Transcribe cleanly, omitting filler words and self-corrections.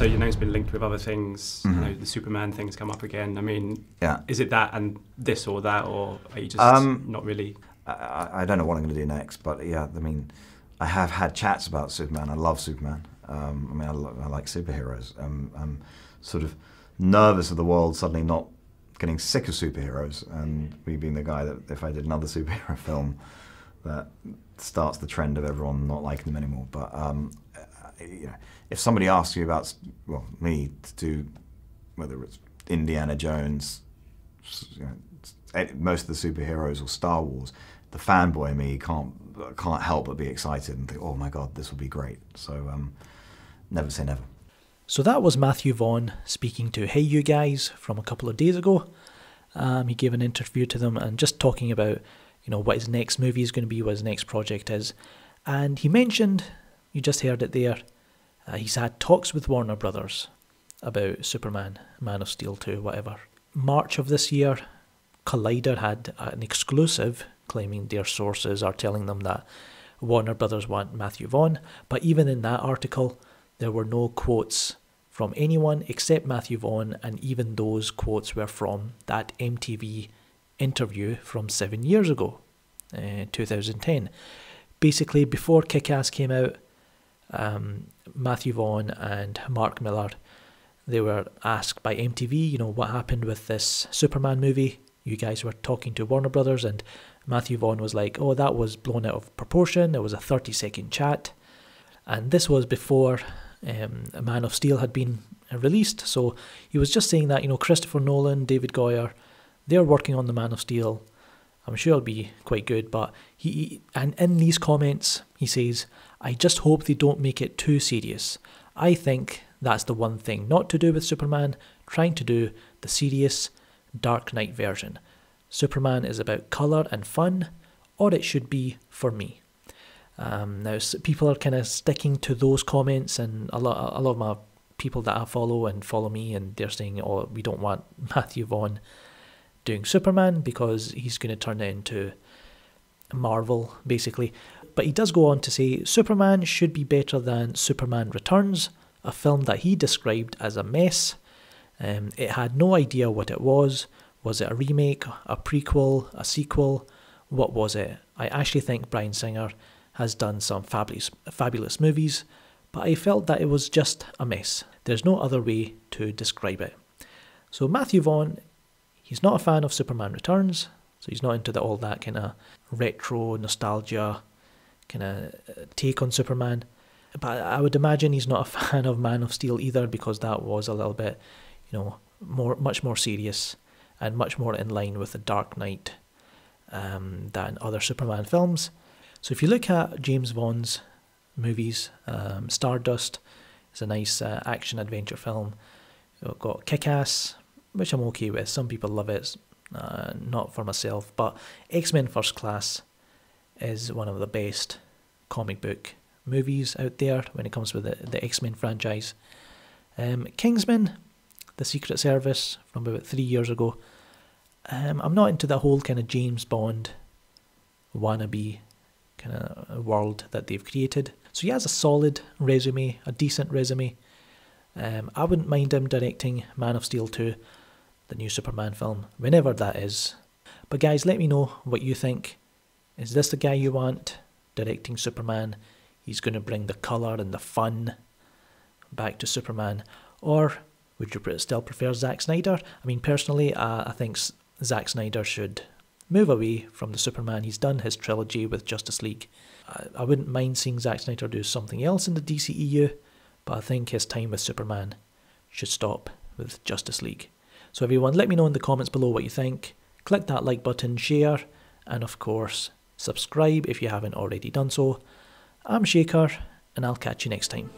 also your name's been linked with other things. You know, the Superman thing's come up again. I mean, is it that and this or that, or are you just not really? I don't know what I'm going to do next, but yeah, I mean, I have had chats about Superman. I love Superman. I mean, I like superheroes. I'm sort of nervous of the world suddenly not getting sick of superheroes, and me being the guy that if I did another superhero film, that starts the trend of everyone not liking them anymore. But you know, if somebody asks you about, well, me to do, whether it's Indiana Jones, you know, most of the superheroes or Star Wars, the fanboy in me can't help but be excited and think, oh my God, this will be great. So never say never. So that was Matthew Vaughn speaking to Hey You Guys from a couple of days ago. He gave an interview to them and just talking about, you know, what his next movie is going to be, what his next project is. And he mentioned, you just heard it there, he's had talks with Warner Brothers about Superman, Man of Steel 2, whatever. March of this year, Collider had an exclusive claiming their sources are telling them that Warner Brothers want Matthew Vaughn. But even in that article, there were no quotes from anyone except Matthew Vaughn, and even those quotes were from that MTV interview from 7 years ago, 2010. Basically, before Kick-Ass came out, Matthew Vaughn and Mark Millar, they were asked by MTV, you know, what happened with this Superman movie? You guys were talking to Warner Brothers, and Matthew Vaughn was like, oh, that was blown out of proportion. It was a 30-second chat. And this was before Man of Steel had been released. So he was just saying that, you know, Christopher Nolan, David Goyer, they're working on the Man of Steel. I'm sure it'll be quite good. But and in these comments, he says, I just hope they don't make it too serious. I think that's the one thing not to do with Superman, trying to do the serious Dark Knight version. Superman is about colour and fun, or it should be for me. Now, people are kind of sticking to those comments, and a lot of my people that I follow me, and they're saying, oh, we don't want Matthew Vaughn doing Superman because he's going to turn it into Marvel, basically. But he does go on to say, Superman should be better than Superman Returns, a film that he described as a mess. It had no idea what it was. Was it a remake, a prequel, a sequel? What was it? I actually think Bryan Singer has done some fabulous movies, but I felt that it was just a mess. There's no other way to describe it. So Matthew Vaughn, he's not a fan of Superman Returns, so he's not into all that kind of retro nostalgia kind of take on Superman. But I would imagine he's not a fan of Man of Steel either, because that was a little bit, you know, much more serious and much more in line with the Dark Knight than other Superman films. So if you look at James Vaughn's movies, Stardust is a nice action-adventure film. You've got Kick-Ass, which I'm okay with. Some people love it, not for myself. But X-Men First Class is one of the best comic book movies out there when it comes with the X-Men franchise. Kingsman, The Secret Service, from about 3 years ago. I'm not into the whole kind of James Bond wannabe kind of world that they've created. So he has a solid resume, a decent resume. I wouldn't mind him directing Man of Steel 2, the new Superman film, whenever that is. But guys, let me know what you think. Is this the guy you want directing Superman? He's going to bring the colour and the fun back to Superman. Or would you still prefer Zack Snyder? I mean, personally, I think Zack Snyder should move away from the Superman. He's done his trilogy with Justice League. I wouldn't mind seeing Zack Snyder do something else in the DCEU, but I think his time with Superman should stop with Justice League. So everyone, let me know in the comments below what you think. Click that like button, share, and of course, subscribe if you haven't already done so. I'm Shaker, and I'll catch you next time.